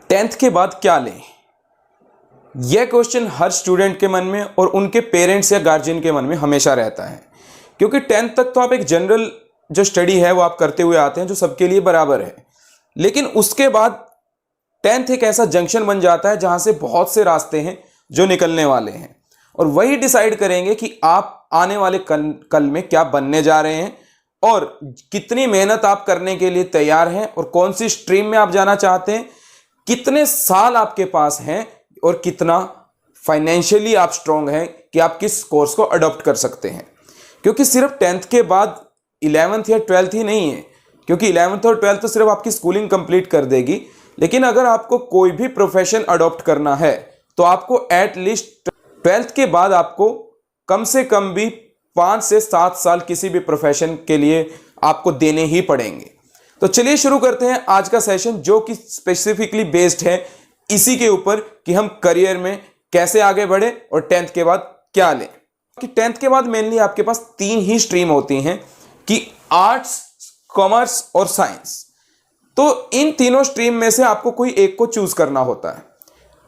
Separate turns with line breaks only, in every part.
Tenth के बाद क्या लें? यह क्वेश्चन हर स्टूडेंट के मन में और उनके पेरेंट्स या गार्जियन के मन में हमेशा रहता है, क्योंकि टेंथ तक तो आप एक जनरल जो स्टडी है वो आप करते हुए आते हैं जो सबके लिए बराबर है। लेकिन उसके बाद टेंथ एक ऐसा जंक्शन बन जाता है जहां से बहुत से रास्ते हैं जो निकलने वाले हैं और वही डिसाइड करेंगे कि आप आने वाले कल में क्या बनने जा रहे हैं और कितनी मेहनत आप करने के लिए तैयार हैं और कौन सी स्ट्रीम में आप जाना चाहते हैं, कितने साल आपके पास हैं और कितना फाइनेंशियली आप स्ट्रांग हैं कि आप किस कोर्स को अडॉप्ट कर सकते हैं। क्योंकि सिर्फ टेंथ के बाद 11th या 12th ही नहीं है, क्योंकि 11th और 12th तो सिर्फ आपकी स्कूलिंग कंप्लीट कर देगी, लेकिन अगर आपको कोई भी प्रोफेशन अडॉप्ट करना है तो आपको एट लीस्ट 12th के बाद आपको कम से कम भी 5 से 7 साल किसी भी प्रोफेशन के लिए आपको देने ही पड़ेंगे। तो चलिए शुरू करते हैं आज का सेशन, जो कि स्पेसिफिकली बेस्ड है इसी के ऊपर कि हम करियर में कैसे आगे बढ़े और टेंथ के बाद क्या लें। कि टेंथ के बाद मेनली आपके पास 3 ही स्ट्रीम होती हैं कि आर्ट्स, कॉमर्स और साइंस। तो इन तीनों स्ट्रीम में से आपको कोई एक को चूज करना होता है।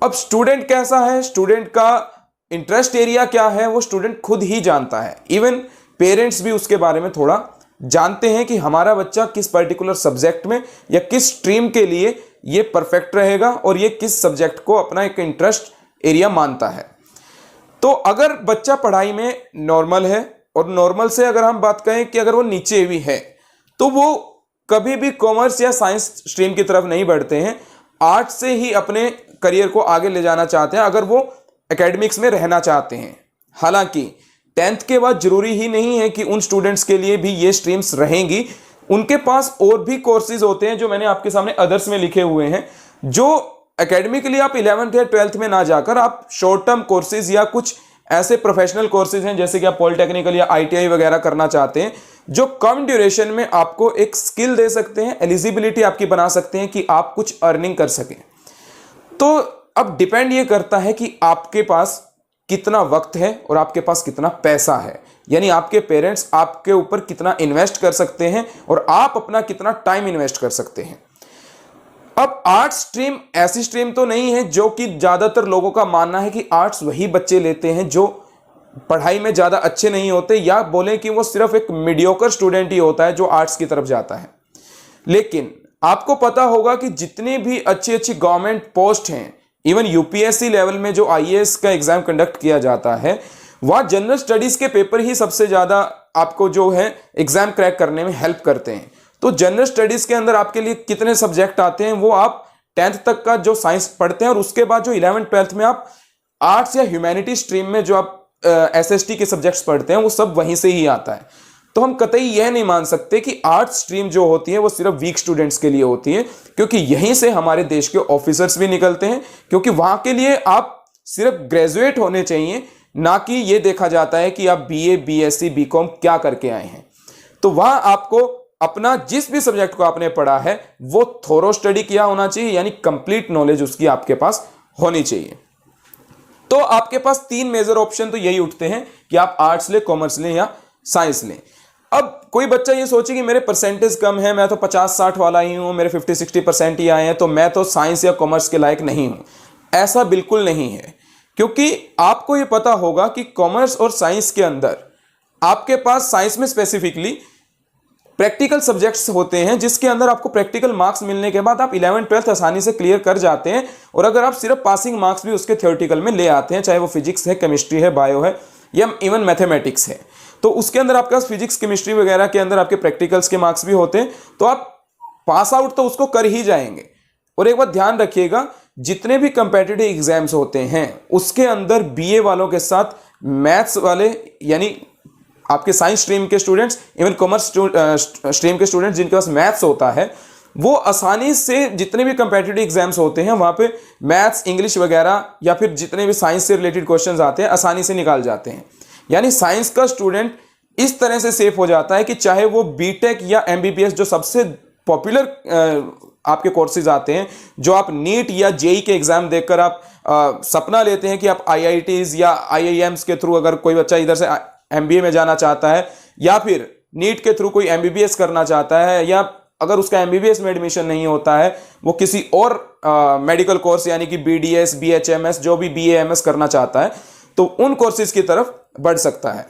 अब स्टूडेंट कैसा है, स्टूडेंट का इंटरेस्ट एरिया क्या है, वो स्टूडेंट खुद ही जानता है। इवन पेरेंट्स भी उसके बारे में थोड़ा जानते हैं कि हमारा बच्चा किस पर्टिकुलर सब्जेक्ट में या किस स्ट्रीम के लिए ये परफेक्ट रहेगा और ये किस सब्जेक्ट को अपना एक इंटरेस्ट एरिया मानता है। तो अगर बच्चा पढ़ाई में नॉर्मल है, और नॉर्मल से अगर हम बात करें कि अगर वो नीचे भी है, तो वो कभी भी कॉमर्स या साइंस स्ट्रीम की तरफ नहीं बढ़ते हैं, आर्ट्स से ही अपने करियर को आगे ले जाना चाहते हैं अगर वो एकेडमिक्स में रहना चाहते हैं। हालांकि टेंथ के बाद जरूरी ही नहीं है कि उन स्टूडेंट्स के लिए भी ये स्ट्रीम्स रहेंगी, उनके पास और भी कोर्सेज होते हैं जो मैंने आपके सामने अदर्स में लिखे हुए हैं, जो एकेडमिकली आप 11th या 12th में ना जाकर आप शॉर्ट टर्म कोर्सेज या कुछ ऐसे प्रोफेशनल कोर्सेज हैं जैसे कि आप पॉलिटेक्निकल या ITI वगैरह करना चाहते हैं, जो कम ड्यूरेशन में आपको एक स्किल दे सकते हैं, एलिजिबिलिटी आपकी बना सकते हैं कि आप कुछ अर्निंग कर सकें। तो अब डिपेंड ये करता है कि आपके पास कितना वक्त है और आपके पास कितना पैसा है, यानी आपके पेरेंट्स आपके ऊपर कितना इन्वेस्ट कर सकते हैं और आप अपना कितना टाइम इन्वेस्ट कर सकते हैं। अब आर्ट्स स्ट्रीम ऐसी स्ट्रीम तो नहीं है जो कि ज्यादातर लोगों का मानना है कि आर्ट्स वही बच्चे लेते हैं जो पढ़ाई में ज्यादा अच्छे नहीं होते, या बोलें कि वो सिर्फ एक मीडियोकर स्टूडेंट ही होता है जो आर्ट्स की तरफ जाता है। लेकिन आपको पता होगा कि जितनी भी अच्छी अच्छी गवर्नमेंट पोस्ट हैं, इवन UPSC लेवल में जो IAS का एग्जाम कंडक्ट किया जाता है, वह जनरल स्टडीज के पेपर ही सबसे ज्यादा आपको जो है एग्जाम क्रैक करने में हेल्प करते हैं। तो जनरल स्टडीज के अंदर आपके लिए कितने सब्जेक्ट आते हैं, वो आप 10th तक का जो साइंस पढ़ते हैं और उसके बाद जो 11th 12th में आप आर्ट्स या ह्यूमैनिटी स्ट्रीम में जो आप SST के सब्जेक्ट्स पढ़ते हैं, वो सब वहीं से ही आता है। तो हम कतई यह नहीं मान सकते कि आर्ट्स स्ट्रीम जो होती है वो सिर्फ वीक स्टूडेंट्स के लिए होती है, क्योंकि यहीं से हमारे देश के ऑफिसर्स भी निकलते हैं, क्योंकि वहां के लिए आप सिर्फ ग्रेजुएट होने चाहिए, ना कि ये देखा जाता है कि आप BA BSc BCom क्या करके आए हैं। तो वहां आपको अपना जिस भी सब्जेक्ट को आपने पढ़ा है वो थोरो स्टडी किया होना चाहिए, यानी कंप्लीट नॉलेज उसकी आपके पास होनी चाहिए। तो आपके पास 3 मेजर ऑप्शन तो यही उठते हैं कि आप आर्ट्स ले, कॉमर्स लें या साइंस लें। अब कोई बच्चा ये सोचे कि मेरे परसेंटेज कम है, मैं तो 50-60 वाला ही हूं, मेरे 50-60% ही आए हैं, तो मैं तो साइंस या कॉमर्स के लायक नहीं हूं। ऐसा बिल्कुल नहीं है, क्योंकि आपको ये पता होगा कि कॉमर्स और साइंस के अंदर आपके पास साइंस में स्पेसिफिकली प्रैक्टिकल सब्जेक्ट्स होते हैं, जिसके अंदर आपको प्रैक्टिकल मार्क्स मिलने के बाद आप 11th 12th आसानी से क्लियर कर जाते हैं। और अगर आप सिर्फ पासिंग मार्क्स भी उसके थ्योरेटिकल में ले आते हैं, चाहे वो फिजिक्स है, केमिस्ट्री है, बायो है या इवन मैथमेटिक्स है, तो उसके अंदर आपके पास फिजिक्स केमिस्ट्री वगैरह के अंदर आपके प्रैक्टिकल्स के मार्क्स भी होते हैं, तो आप पास आउट तो उसको कर ही जाएंगे। और एक बात ध्यान रखिएगा, जितने भी कंपेटिटिव एग्जाम्स होते हैं उसके अंदर BA वालों के साथ मैथ्स वाले, यानी आपके साइंस स्ट्रीम के स्टूडेंट्स, इवन कॉमर्स स्ट्रीम के स्टूडेंट्स जिनके पास मैथ्स होता है, वो आसानी से जितने भी कंपेटिटिव एग्जाम्स होते हैं वहां पे मैथ्स, इंग्लिश वगैरह या फिर जितने भी साइंस से रिलेटेड क्वेश्चंस आते हैं आसानी से निकाल जाते हैं। यानी साइंस का स्टूडेंट इस तरह से सेफ हो जाता है कि चाहे वो BTech या MBBS जो सबसे पॉपुलर आपके कोर्सेज आते हैं, जो आप नीट या JEE के एग्जाम देकर आप सपना लेते हैं कि आप IITs या IIMs के थ्रू अगर कोई बच्चा इधर से MBA में जाना चाहता है या फिर नीट के थ्रू कोई MBBS करना चाहता है या अगर उसका एमबीबीएस में एडमिशन नहीं होता है, वो किसी और मेडिकल कोर्स यानी कि बीडीएस, बीएचएमएस, जो भी बीएएमएस करना चाहता है, तो उन कोर्सेज की तरफ बढ़ सकता है।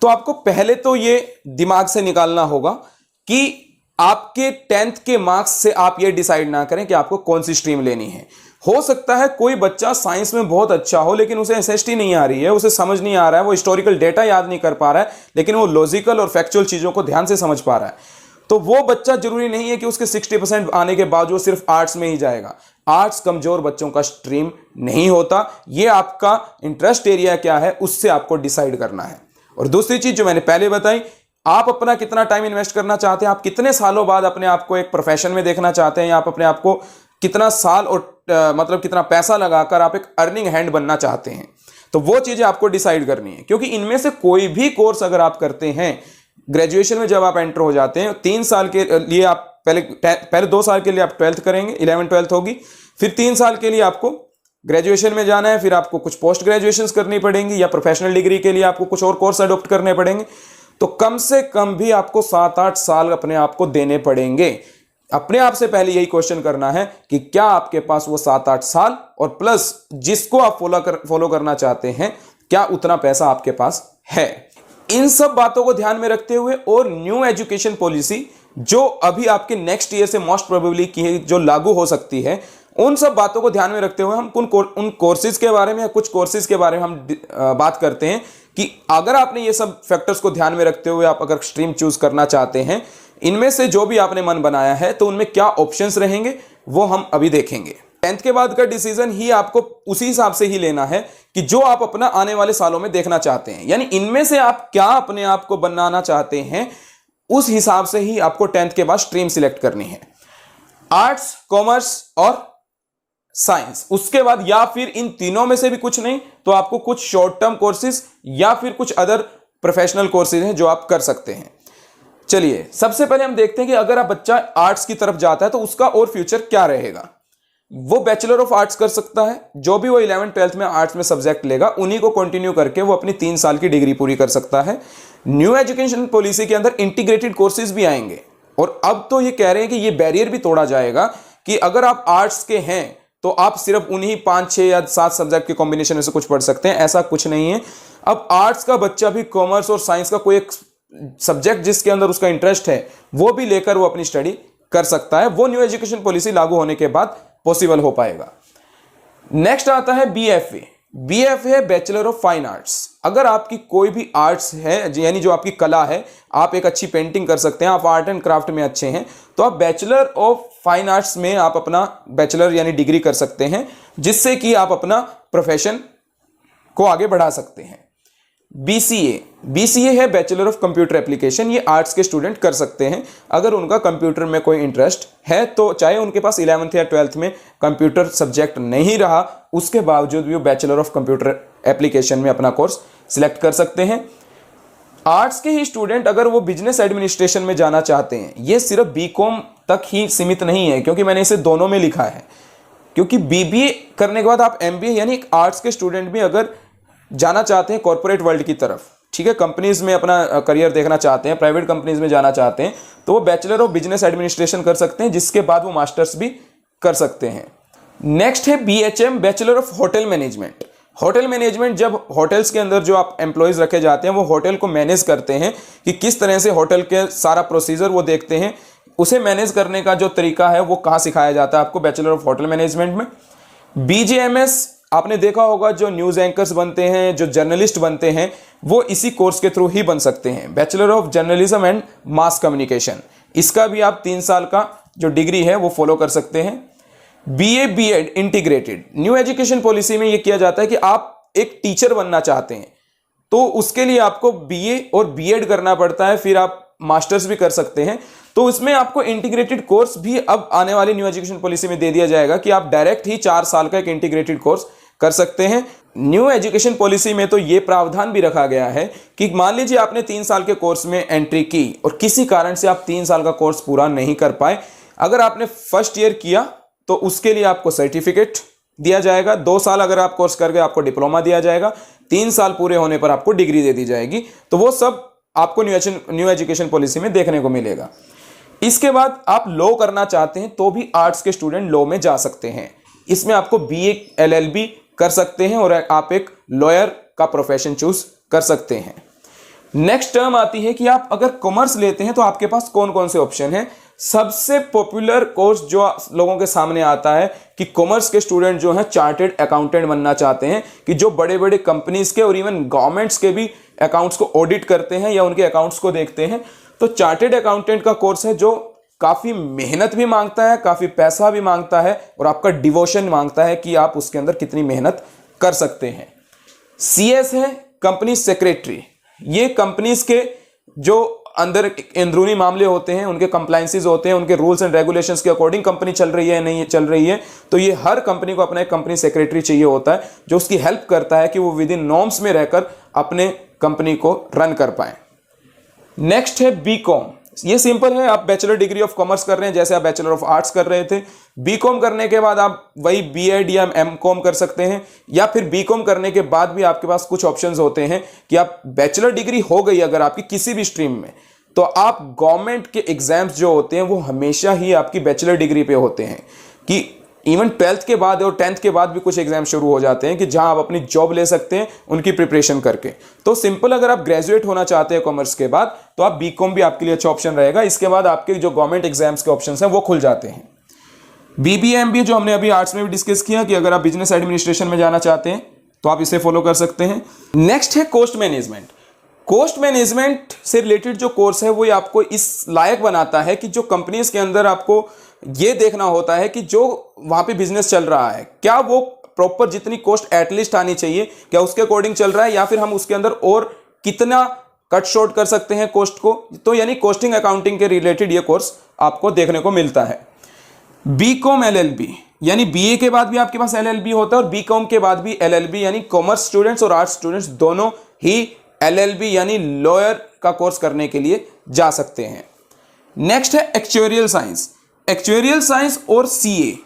तो आपको पहले तो ये दिमाग से निकालना होगा कि आपके 10th के मार्क्स से आप ये डिसाइड ना करें कि आपको कौन सी स्ट्रीम लेनी है। हो सकता है कोई बच्चा साइंस में बहुत अच्छा हो, लेकिन उसे एसएसटी नहीं आ रही है, उसे समझ नहीं आ रहा है, वो हिस्टोरिकल डेटा याद नहीं कर पा रहा है, लेकिन वो लॉजिकल और फैक्चुअल चीजों को ध्यान से समझ पा रहा है। तो वो बच्चा जरूरी नहीं है कि उसके 60% आने के बाद वो सिर्फ आर्ट्स में ही जाएगा। आर्ट्स कमजोर बच्चों का स्ट्रीम नहीं होता। ये आपका इंटरेस्ट एरिया क्या है, उससे आपको डिसाइड करना है। और दूसरी चीज जो मैंने पहले बताई, आप अपना कितना टाइम इन्वेस्ट करना चाहते हैं, आप कितने सालों बाद अपने आप को एक प्रोफेशन में देखना चाहते हैं, या आप अपने आप को कितना साल और मतलब कितना पैसा लगाकर आप एक अर्निंग हैंड बनना चाहते हैं, तो वो चीजें आपको डिसाइड करनी है। क्योंकि इनमें से कोई भी कोर्स अगर आप करते हैं, ग्रेजुएशन में जब आप एंटर हो जाते हैं, 3 साल के लिए आप पहले 2 साल के लिए आप 12th करेंगे, 11th-12th होगी, फिर 3 साल के लिए आपको ग्रेजुएशन में जाना है, फिर आपको कुछ पोस्ट ग्रेजुएशन करनी पड़ेंगी, या प्रोफेशनल डिग्री के लिए आपको कुछ और कोर्स अडॉप्ट करने पड़ेंगे। तो कम से कम भी आपको 7-8 साल अपने आप को देने पड़ेंगे। अपने आप से पहले यही क्वेश्चन करना है कि क्या आपके पास वो 7-8 साल और प्लस जिसको आप फॉलो करना चाहते हैं, क्या उतना पैसा आपके पास है। इन सब बातों को ध्यान में रखते हुए और न्यू एजुकेशन पॉलिसी जो अभी आपके नेक्स्ट ईयर से मोस्ट प्रोबेबली की जो लागू हो सकती है, उन सब बातों को ध्यान में रखते हुए हम उन कोर्सेज के बारे में या कुछ कोर्सेज के बारे में हम बात करते हैं कि अगर आपने ये सब फैक्टर्स को ध्यान में रखते हुए आप अगर स्ट्रीम चूज करना चाहते हैं, इनमें से जो भी आपने मन बनाया है, तो उनमें क्या ऑप्शंस रहेंगे वो हम अभी देखेंगे। 10th के बाद का डिसीजन ही आपको उसी हिसाब से ही लेना है कि जो आप अपना आने वाले सालों में देखना चाहते हैं, यानी इनमें से आप क्या अपने आप को बनाना चाहते हैं, उस हिसाब से ही आपको 10th के बाद स्ट्रीम सिलेक्ट करनी है, आर्ट्स, कॉमर्स और साइंस। उसके बाद या फिर इन तीनों में से भी कुछ नहीं तो आपको कुछ शॉर्ट टर्म कोर्सेज या फिर कुछ अदर प्रोफेशनल कोर्सेज हैं जो आप कर सकते हैं। चलिए सबसे पहले हम देखते हैं कि अगर आप बच्चा आर्ट्स की तरफ जाता है तो उसका और फ्यूचर क्या रहेगा। वो बैचलर ऑफ आर्ट्स कर सकता है, जो भी वो 11th-12th में आर्ट्स में सब्जेक्ट लेगा उन्हीं को कंटिन्यू करके वो अपनी 3 साल की डिग्री पूरी कर सकता है। न्यू एजुकेशन पॉलिसी के अंदर इंटीग्रेटेड कोर्सेज भी आएंगे, और अब तो ये कह रहे हैं कि ये बैरियर भी तोड़ा जाएगा कि अगर आप आर्ट्स के हैं तो आप सिर्फ उन्हीं 5, 6 या 7 सब्जेक्ट के कॉम्बिनेशन में से कुछ पढ़ सकते हैं। ऐसा कुछ नहीं है। अब आर्ट्स का बच्चा भी कॉमर्स और साइंस का कोई एक सब्जेक्ट जिसके अंदर उसका इंटरेस्ट है वो भी लेकर वो अपनी स्टडी कर सकता है। वो न्यू एजुकेशन पॉलिसी लागू होने के बाद पॉसिबल हो पाएगा। नेक्स्ट आता है बीएफए। बीएफए है बैचलर ऑफ फाइन आर्ट्स। अगर आपकी कोई भी आर्ट्स है, यानी जो आपकी कला है, आप एक अच्छी पेंटिंग कर सकते हैं, आप आर्ट एंड क्राफ्ट में अच्छे हैं, तो आप बैचलर ऑफ फाइन आर्ट्स में आप अपना बैचलर यानी डिग्री कर सकते हैं, जिससे कि आप अपना प्रोफेशन को आगे बढ़ा सकते हैं। बीसीए है बैचलर ऑफ कंप्यूटर एप्लीकेशन। ये आर्ट्स के स्टूडेंट कर सकते हैं अगर उनका कंप्यूटर में कोई इंटरेस्ट है, तो चाहे उनके पास 11th या 12th में कंप्यूटर सब्जेक्ट नहीं रहा, उसके बावजूद भी वो बैचलर ऑफ कंप्यूटर एप्लीकेशन में अपना कोर्स सिलेक्ट कर सकते हैं। आर्ट्स के ही स्टूडेंट अगर वो बिजनेस एडमिनिस्ट्रेशन में जाना चाहते हैं, ये सिर्फ बीकॉम तक ही सीमित नहीं है, क्योंकि मैंने इसे दोनों में लिखा है, क्योंकि बीबीए करने के बाद आप एमबीए यानी एक आर्ट्स के स्टूडेंट भी अगर जाना चाहते हैं कॉर्पोरेट वर्ल्ड की तरफ, ठीक है, कंपनीज में अपना करियर देखना चाहते हैं, प्राइवेट कंपनीज में जाना चाहते हैं, तो वो बैचलर ऑफ बिजनेस एडमिनिस्ट्रेशन कर सकते हैं, जिसके बाद वो मास्टर्स भी कर सकते हैं। नेक्स्ट है BHM bachelor of hotel management. Hotel management, जब होटल्स के अंदर जो आप एम्प्लॉयज रखे जाते हैं वो होटल को मैनेज करते हैं कि किस तरह से होटल के सारा प्रोसीजर वो देखते हैं, उसे मैनेज करने का जो तरीका है वो कहाँ सिखाया जाता है आपको बैचलर ऑफ होटल मैनेजमेंट में। बीजेएमएस आपने देखा होगा, जो न्यूज़ एंकर्स बनते हैं, जो जर्नलिस्ट बनते हैं, वो इसी कोर्स के थ्रू ही बन सकते हैं, bachelor of journalism and mass communication. इसका भी आप 3 साल का जो डिग्री है वो फॉलो कर सकते हैं। BA BEd integrated, new education policy में ये किया जाता है कि आप एक टीचर बनना चाहते हैं तो उसके लिए आपको बीए और बीएड करना पड़ता है, फिर आप मास्टर्स भी कर सकते हैं। तो इसमें आपको इंटीग्रेटेड कोर्स भी अब आने वाली न्यू एजुकेशन पॉलिसी में दे दिया जाएगा कि आप डायरेक्ट ही 4 साल का एक इंटीग्रेटेड कोर्स कर सकते हैं। न्यू एजुकेशन पॉलिसी में तो ये प्रावधान भी रखा गया है कि मान लीजिए आपने 3 साल के कोर्स में एंट्री की और किसी कारण से आप 3 साल का कोर्स पूरा नहीं कर पाए, अगर आपने फर्स्ट ईयर किया तो उसके लिए आपको सर्टिफिकेट दिया जाएगा। 2 साल अगर आप कोर्स कर गए आपको डिप्लोमा दिया जाएगा, 3 साल पूरे होने पर आपको डिग्री दे दी जाएगी। तो वो सब आपको न्यू एजुकेशन पॉलिसी में देखने को मिलेगा। इसके बाद आप लॉ करना चाहते हैं तो भी आर्ट्स के स्टूडेंट लॉ में जा सकते हैं। इसमें आपको बीए एलएलबी कर सकते हैं और आप एक लॉयर का प्रोफेशन चूज कर सकते हैं। नेक्स्ट टर्म आती है कि आप अगर कॉमर्स लेते हैं तो आपके पास कौन कौन से ऑप्शन हैं। सबसे पॉपुलर कोर्स जो लोगों के सामने आता है कि कॉमर्स के स्टूडेंट जो हैं चार्टेड अकाउंटेंट बनना चाहते हैं, कि जो बड़े बड़े कंपनीज के और इवन गवर्नमेंट्स के भी अकाउंट्स को ऑडिट करते हैं या उनके अकाउंट्स को देखते हैं। तो चार्टेड अकाउंटेंट का कोर्स है जो काफी मेहनत भी मांगता है, काफी पैसा भी मांगता है और आपका डिवोशन मांगता है कि आप उसके अंदर कितनी मेहनत कर सकते हैं। सीएस है कंपनी सेक्रेटरी। ये कंपनीज के जो अंदर अंदरूनी मामले होते हैं, उनके कंप्लायंसेस होते हैं, उनके रूल्स एंड रेगुलेशंस के अकॉर्डिंग कंपनी चल रही है नहीं चल रही है, तो ये हर कंपनी को अपना एक कंपनी सेक्रेटरी चाहिए होता है जो उसकी हेल्प करता है कि वो विद इन नॉर्म्स में रहकर अपने कंपनी को रन कर पाए। नेक्स्ट है बीकॉम। ये सिंपल है, आप बैचलर डिग्री ऑफ कॉमर्स कर रहे हैं जैसे आप बैचलर ऑफ आर्ट्स कर रहे थे। बीकॉम करने के बाद आप वही बीएड या एमकॉम कर सकते हैं, या फिर बीकॉम करने के बाद भी आपके पास कुछ ऑप्शंस होते हैं कि आप बैचलर डिग्री हो गई अगर आपकी किसी भी स्ट्रीम में, तो आप गवर्नमेंट के एग्जाम्स जो होते हैं वो हमेशा ही आपकी बैचलर डिग्री पे होते हैं, कि इवन 12th के बाद और 10th के बाद भी कुछ एग्जाम शुरू हो जाते हैं कि जहां आप अपनी जॉब ले सकते हैं उनकी प्रिपरेशन करके। तो सिंपल, अगर आप ग्रेजुएट होना चाहते हैं कॉमर्स के बाद तो आप बीकॉम भी आपके लिए अच्छा ऑप्शन रहेगा। इसके बाद आपके जो गवर्नमेंट एग्जाम्स के ऑप्शन हैं वो खुल जाते हैं। बीबीए एमबीए जो हमने अभी आर्ट्स में भी डिस्कस किया कि अगर आप बिजनेस एडमिनिस्ट्रेशन में जाना चाहते हैं तो आप इसे फॉलो कर सकते हैं। नेक्स्ट है कॉस्ट मैनेजमेंट। कॉस्ट मैनेजमेंट से रिलेटेड जो कोर्स है वो आपको इस लायक बनाता है कि जो कंपनीज के अंदर आपको ये देखना होता है कि जो वहां पे बिजनेस चल रहा है क्या वो प्रॉपर जितनी कॉस्ट एटलीस्ट आनी चाहिए क्या उसके अकॉर्डिंग चल रहा है, या फिर हम उसके अंदर और कितना कट शॉर्ट कर सकते हैं कॉस्ट को। तो यानी कॉस्टिंग अकाउंटिंग के रिलेटेड ये कोर्स आपको देखने को मिलता है। बीकॉम एलएलबी, यानी बीए के बाद भी आपके पास एलएलबी होता है और बीकॉम के बाद भी एलएलबी, यानी कॉमर्स स्टूडेंट्स और आर्ट्स स्टूडेंट्स दोनों ही एलएलबी यानी लॉयर का कोर्स करने के लिए जा सकते हैं। नेक्स्ट है एक्चुअरियल साइंस। एक्चुअरियल साइंस और सीए,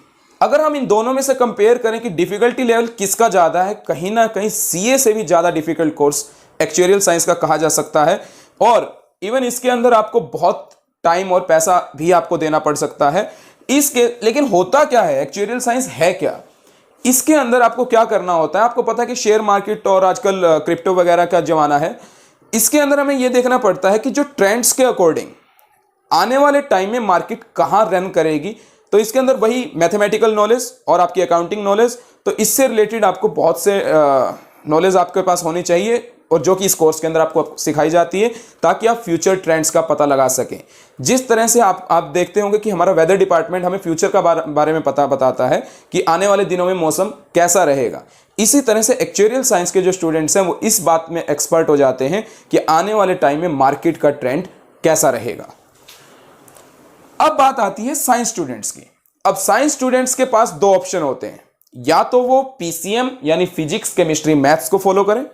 अगर हम इन दोनों में से कंपेयर करें कि डिफिकल्टी लेवल किसका ज्यादा है, कहीं ना कहीं सीए से भी ज्यादा डिफिकल्ट कोर्स एक्चुअरियल साइंस का कहा जा सकता है। और इवन इसके अंदर आपको बहुत टाइम और पैसा भी आपको देना पड़ सकता है इसके। लेकिन होता क्या है, एक्चुअरियल साइंस है क्या, इसके अंदर आपको क्या करना होता है। आपको पता है कि शेयर मार्केट और आजकल क्रिप्टो वगैरह का जमाना है। इसके अंदर हमें यह देखना पड़ता है कि जो ट्रेंड्स के अकॉर्डिंग आने वाले टाइम में मार्केट कहां रन करेगी। तो इसके अंदर वही मैथमेटिकल नॉलेज और आपकी अकाउंटिंग नॉलेज, तो इससे रिलेटेड आपको बहुत से नॉलेज आपके पास होनी चाहिए और जो कि इस कोर्स के अंदर आपको सिखाई जाती है ताकि आप फ्यूचर ट्रेंड्स का पता लगा सकें। जिस तरह से आप देखते होंगे कि हमारा वेदर डिपार्टमेंट हमें फ्यूचर का बारे में पता बताता है कि आने वाले दिनों में मौसम कैसा रहेगा, इसी तरह से एक्चुअरियल साइंस के जो स्टूडेंट्स हैं वो इस बात में एक्सपर्ट हो जाते हैं कि आने वाले टाइम में मार्केट का ट्रेंड कैसा रहेगा। अब बात आती है साइंस स्टूडेंट्स की। अब साइंस स्टूडेंट्स के पास दो ऑप्शन होते हैं, या तो वो पीसीएम यानी फिजिक्स केमिस्ट्री मैथ्स को फॉलो करें,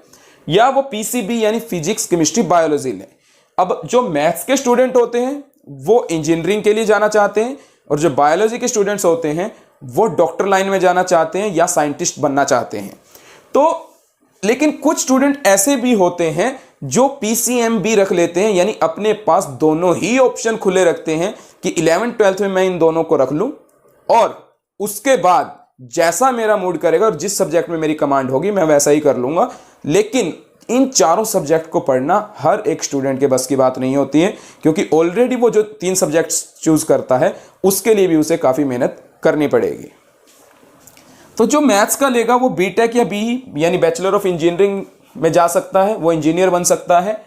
या वो पीसीबी यानी फिजिक्स केमिस्ट्री बायोलॉजी लें। अब जो मैथ्स के स्टूडेंट होते हैं वो इंजीनियरिंग के लिए जाना चाहते हैं, और जो बायोलॉजी के स्टूडेंट्स होते हैं वो डॉक्टर लाइन में जाना चाहते हैं या साइंटिस्ट बनना चाहते हैं। तो लेकिन कुछ स्टूडेंट ऐसे भी होते हैं जो पीसीएम भी रख लेते हैं, यानी अपने पास दोनों ही ऑप्शन खुले रखते हैं कि 11th 12th में मैं इन दोनों को रख लूं और उसके बाद जैसा मेरा मूड करेगा और जिस सब्जेक्ट में मेरी कमांड होगी मैं वैसा ही कर लूंगा। लेकिन इन चारों सब्जेक्ट को पढ़ना हर एक स्टूडेंट के बस की बात नहीं होती है, क्योंकि ऑलरेडी वो जो 3 सब्जेक्ट चूज करता है उसके लिए भी उसे काफी मेहनत करनी पड़ेगी। तो जो मैथ्स का लेगा वो बीटेक या बीई यानी बैचलर ऑफ इंजीनियरिंग में जा सकता है, वो इंजीनियर बन सकता है।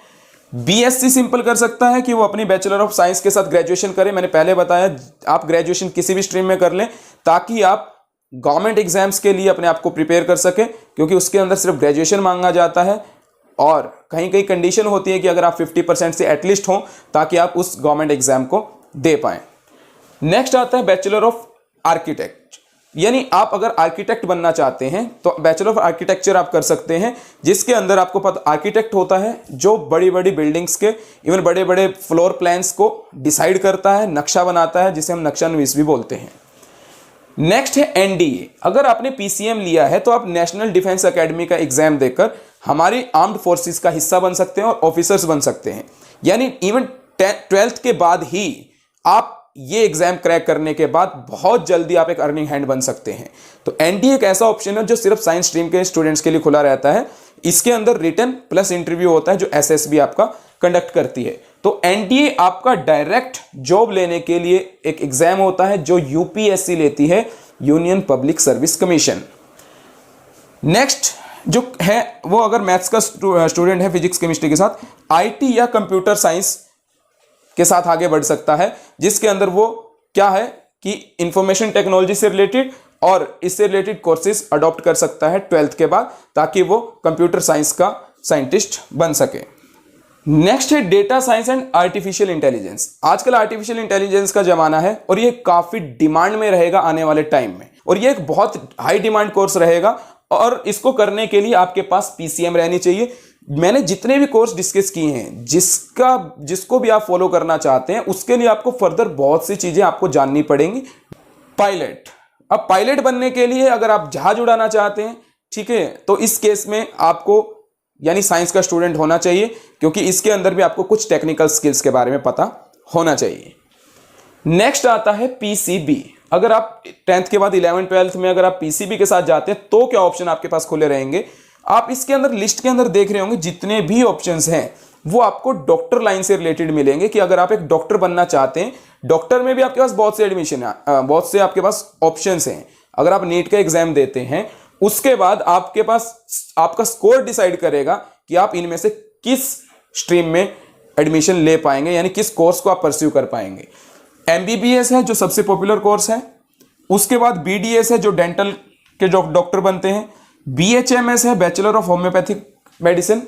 बीएससी सिंपल कर सकता है कि वो अपनी बैचलर ऑफ साइंस के साथ ग्रेजुएशन करे। मैंने पहले बताया आप ग्रेजुएशन किसी भी स्ट्रीम में कर लें ताकि आप गवर्नमेंट एग्जाम्स के लिए अपने आप को प्रिपेयर कर सकें, क्योंकि उसके अंदर सिर्फ ग्रेजुएशन मांगा जाता है और कहीं कहीं कंडीशन होती है कि अगर आप 50% से एटलीस्ट हो ताकि आप उस गवर्नमेंट एग्जाम को दे पाएं। नेक्स्ट आता है बैचलर ऑफ आर्किटेक्ट, यानी आप अगर आर्किटेक्ट बनना चाहते हैं तो बैचलर ऑफ आर्किटेक्चर आप कर सकते हैं, जिसके अंदर आपको पता आर्किटेक्ट होता है जो बड़ी बड़ी बिल्डिंग्स के इवन बड़े बड़े फ्लोर प्लान्स को डिसाइड करता है, नक्शा बनाता है, जिसे हम नक्शानवीस भी बोलते हैं। नेक्स्ट है एनडीए। अगर आपने पीसीएम लिया है तो आप नेशनल डिफेंस एकेडमी का एग्जाम देकर हमारी आर्म्ड फोर्सेस का हिस्सा बन सकते हैं और ऑफिसर्स बन सकते हैं। यानी इवन 12th के बाद ही आप ये एग्जाम क्रैक करने के बाद बहुत जल्दी आप एक अर्निंग हैंड बन सकते हैं। तो एनडीए एक ऐसा ऑप्शन है जो सिर्फ साइंस स्ट्रीम के स्टूडेंट्स के लिए खुला रहता है। इसके अंदर रिटन प्लस इंटरव्यू होता है जो एसएसबी आपका कंडक्ट करती है। तो एनडीए आपका डायरेक्ट जॉब लेने के लिए एक एग्जाम होता है जो यूपीएससी लेती है, union public service commission. Next जो है वो अगर मैथ्स का स्टूडेंट है फिजिक्स केमिस्ट्री के साथ, आईटी या कंप्यूटर साइंस के साथ आगे बढ़ सकता है, जिसके अंदर वो क्या है कि इंफॉर्मेशन टेक्नोलॉजी से रिलेटेड और इससे रिलेटेड कोर्सेज अडॉप्ट कर सकता है 12th के बाद, ताकि वो कंप्यूटर साइंस का साइंटिस्ट बन सके। नेक्स्ट है data science and artificial intelligence. आजकल आर्टिफिशियल इंटेलिजेंस का जमाना है और ये काफी डिमांड में रहेगा आने वाले टाइम में, और ये एक बहुत हाई डिमांड कोर्स रहेगा। और इसको करने के लिए आपके पास पीसीएम रहनी चाहिए। मैंने जितने भी कोर्स डिस्कस किए हैं, जिसको भी आप फॉलो करना चाहते हैं, उसके लिए आपको फर्दर बहुत सी चीजें आपको जाननी पड़ेंगी। पायलट, अब पायलट बनने के लिए अगर आप जहाज उड़ाना चाहते हैं, ठीक है, तो इस केस में आपको यानी साइंस का स्टूडेंट होना चाहिए, क्योंकि इसके अंदर भी आपको कुछ टेक्निकल स्किल्स के बारे में पता होना चाहिए। नेक्स्ट आता है पीसीबी। अगर आप 10th के बाद 11th 12th में अगर आप पीसीबी के साथ जाते हैं तो क्या ऑप्शन आपके पास खुले रहेंगे। आप इसके अंदर लिस्ट के अंदर देख रहे होंगे जितने भी ऑप्शंस हैं वो आपको डॉक्टर लाइन से रिलेटेड मिलेंगे, कि अगर आप एक डॉक्टर बनना चाहते हैं, डॉक्टर में भी आपके पास बहुत से एडमिशन है, बहुत से आपके पास ऑप्शंस हैं। अगर आप नीट का एग्जाम देते हैं, उसके बाद आपके पास आपका स्कोर डिसाइड करेगा कि आप इनमें से किस स्ट्रीम में एडमिशन ले पाएंगे, यानी किस कोर्स को आप परस्यू कर पाएंगे। एमबीबीएस है जो सबसे पॉपुलर कोर्स है, उसके बाद बीडीएस है जो डेंटल के जो डॉक्टर बनते हैं, बीएचएमएस है बैचलर ऑफ होम्योपैथिक मेडिसिन,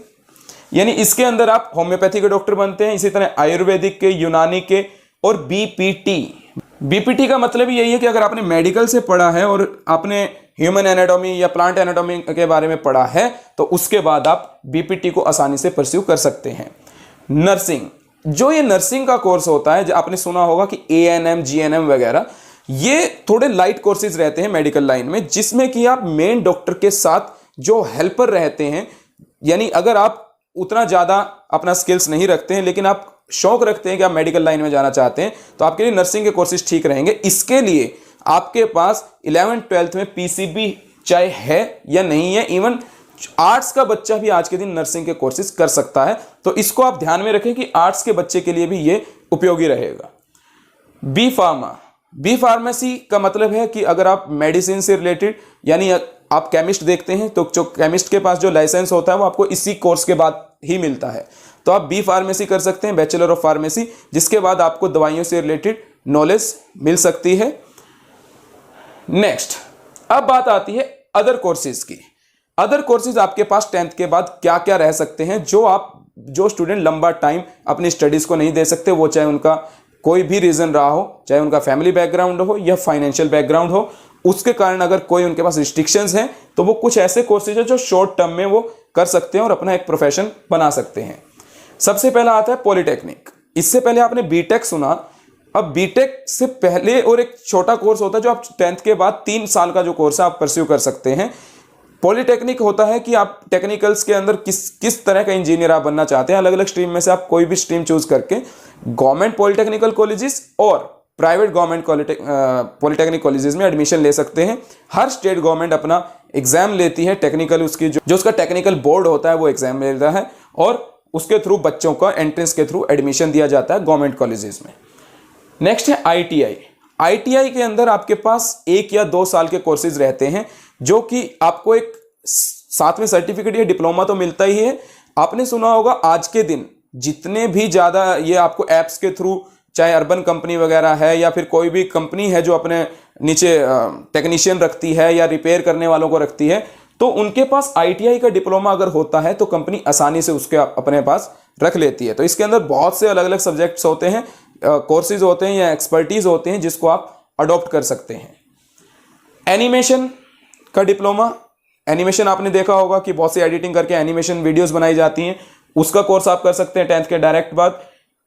यानी इसके अंदर आप होम्योपैथी के डॉक्टर बनते हैं। इसी तरह आयुर्वेदिक के, यूनानी के, और बीपीटी का मतलब यही है कि अगर आपने मेडिकल से पढ़ा है और आपने ह्यूमन एनाटॉमी या प्लांट एनाटॉमी के बारे में पढ़ा है, तो उसके बाद आप बीपीटी को आसानी से परस्यू कर सकते हैं। नर्सिंग, जो ये नर्सिंग का कोर्स होता है, जो आपने सुना होगा कि एएनएम, जीएनएम वगैरह, ये थोड़े लाइट कोर्सेज रहते हैं मेडिकल लाइन में, जिसमें कि आप मेन डॉक्टर के साथ जो हेल्पर रहते हैं, यानी अगर आप उतना ज़्यादा अपना स्किल्स नहीं रखते हैं लेकिन आप शौक रखते हैं कि आप मेडिकल लाइन में जाना चाहते हैं, तो आपके लिए नर्सिंग के कोर्सेज ठीक रहेंगे। इसके लिए आपके पास 11th 12th में पीसीबी चाहे है या नहीं है, इवन आर्ट्स का बच्चा भी आज के दिन नर्सिंग के कोर्सेज कर सकता है। तो इसको आप ध्यान में रखें कि आर्ट्स के बच्चे के लिए भी ये उपयोगी रहेगा। बी फार्मेसी का मतलब है कि अगर आप मेडिसिन से रिलेटेड, यानी आप केमिस्ट देखते हैं तो जो केमिस्ट के पास जो लाइसेंस होता है वो आपको इसी कोर्स के बाद ही मिलता है, तो आप बी फार्मेसी कर सकते हैं, बैचलर ऑफ फार्मेसी, जिसके बाद आपको दवाइयों से रिलेटेड नॉलेज मिल सकती है। नेक्स्ट, अब बात आती है अदर कोर्सेज की। अदर कोर्सेज आपके पास 10th के बाद क्या क्या रह सकते हैं, जो स्टूडेंट लंबा टाइम अपनी स्टडीज को नहीं दे सकते, वो चाहे उनका कोई भी रीजन रहा हो, चाहे उनका फैमिली बैकग्राउंड हो या फाइनेंशियल बैकग्राउंड हो, उसके कारण अगर कोई उनके पास रिस्ट्रिक्शंस हैं, तो वो कुछ ऐसे कोर्सेज हैं जो शॉर्ट टर्म में वो कर सकते हैं और अपना एक प्रोफेशन बना सकते हैं। सबसे पहला आता है पॉलिटेक्निक। इससे पहले आपने बीटेक सुना, अब बीटेक से पहले और एक छोटा कोर्स होता है जो आप 10th के बाद 3 साल का जो कोर्स है आप परस्यू कर सकते हैं। पॉलिटेक्निक होता है कि आप टेक्निकल्स के अंदर किस तरह का इंजीनियर आप बनना चाहते हैं। अलग अलग स्ट्रीम में से आप कोई भी स्ट्रीम चूज करके गवर्नमेंट पॉलिटेक्निकल कॉलेजेस और प्राइवेट गवर्नमेंट पॉलिटेक्निक कॉलेजेस में एडमिशन ले सकते हैं। हर स्टेट गवर्नमेंट अपना एग्जाम लेती है, टेक्निकल उसकी जो उसका टेक्निकल बोर्ड होता है वो एग्जाम लेता है, और उसके थ्रू बच्चों का एंट्रेंस के थ्रू एडमिशन दिया जाता है गवर्नमेंट कॉलेजेस में। नेक्स्ट है आईटीआई। आईटीआई के अंदर आपके पास 1 या 2 साल के कोर्सेज रहते हैं, जो कि आपको एक साथ में सर्टिफिकेट या डिप्लोमा तो मिलता ही है। आपने सुना होगा आज के दिन जितने भी ज़्यादा ये आपको एप्स के थ्रू, चाहे अर्बन कंपनी वगैरह है या फिर कोई भी कंपनी है जो अपने नीचे टेक्नीशियन रखती है या रिपेयर करने वालों को रखती है, तो उनके पास आईटीआई का डिप्लोमा अगर होता है तो कंपनी आसानी से उसके अपने पास रख लेती है। तो इसके अंदर बहुत से अलग अलग सब्जेक्ट्स होते हैं, कोर्सेज होते हैं या एक्सपर्टीज होते हैं जिसको आप अडॉप्ट कर सकते हैं। एनिमेशन का डिप्लोमा, एनिमेशन आपने देखा होगा कि बहुत सी एडिटिंग करके एनिमेशन वीडियोस बनाई जाती हैं, उसका कोर्स आप कर सकते हैं 10th के डायरेक्ट बाद।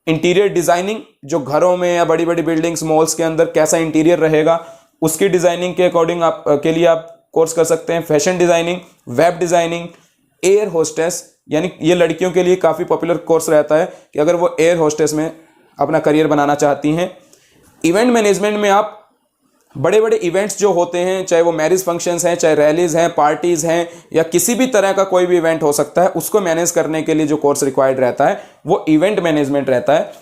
इंटीरियर डिजाइनिंग, जो घरों में या बड़ी बड़ी बिल्डिंग्स, मॉल्स के अंदर कैसा इंटीरियर रहेगा, उसकी डिजाइनिंग के अकॉर्डिंग आप के लिए आप कोर्स कर सकते हैं। Fashion designing, web designing, air hostess, यानी ये लड़कियों के लिए काफ़ी पॉपुलर कोर्स रहता है कि अगर वो एयर होस्टेस में अपना करियर बनाना चाहती हैं। इवेंट मैनेजमेंट में आप बड़े बड़े इवेंट्स जो होते हैं, चाहे वो मैरिज फंक्शंस हैं, चाहे रैलीज हैं, पार्टीज हैं, या किसी भी तरह का कोई भी इवेंट हो सकता है, उसको मैनेज करने के लिए जो कोर्स रिक्वायर्ड रहता है वो इवेंट मैनेजमेंट रहता है।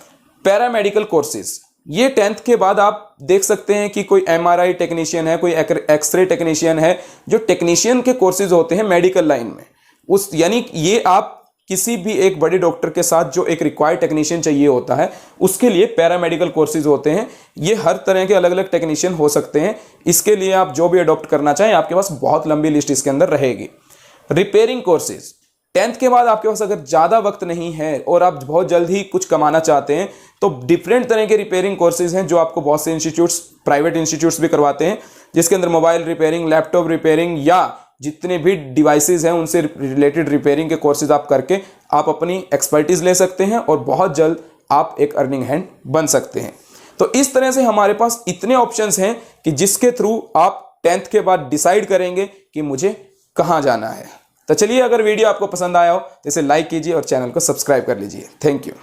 पैरामेडिकल कोर्सेज, ये 10th के बाद आप देख सकते हैं कि कोई MRI टेक्नीशियन है, कोई एक्सरे टेक्नीशियन है, जो टेक्नीशियन के कोर्सेज होते हैं मेडिकल लाइन में, उस यानी ये आप किसी भी एक बड़े डॉक्टर के साथ जो एक रिक्वायर्ड टेक्नीशियन चाहिए होता है, उसके लिए पैरामेडिकल कोर्सेज होते हैं। ये हर तरह के अलग अलग टेक्नीशियन हो सकते हैं। इसके लिए आप जो भी अडॉप्ट करना चाहें, आपके पास बहुत लंबी लिस्ट इसके अंदर रहेगी। रिपेयरिंग कोर्सेज, 10th के बाद आपके पास अगर ज़्यादा वक्त नहीं है और आप बहुत जल्द ही कुछ कमाना चाहते हैं, तो डिफरेंट तरह के रिपेयरिंग कोर्सेज हैं जो आपको बहुत से इंस्टीट्यूट्स, प्राइवेट इंस्टीट्यूट्स भी करवाते हैं, जिसके अंदर मोबाइल रिपेयरिंग, लैपटॉप रिपेयरिंग या जितने भी डिवाइसेस हैं उनसे रिलेटेड रिपेयरिंग के कोर्सेज आप करके आप अपनी एक्सपर्टीज ले सकते हैं और बहुत जल्द आप एक अर्निंग हैंड बन सकते हैं। तो इस तरह से हमारे पास इतने ऑप्शंस हैं कि जिसके थ्रू आप 10th के बाद डिसाइड करेंगे कि मुझे कहाँ जाना है। तो चलिए, अगर वीडियो आपको पसंद आया हो तो इसे लाइक कीजिए और चैनल को सब्सक्राइब कर लीजिए। Thank you.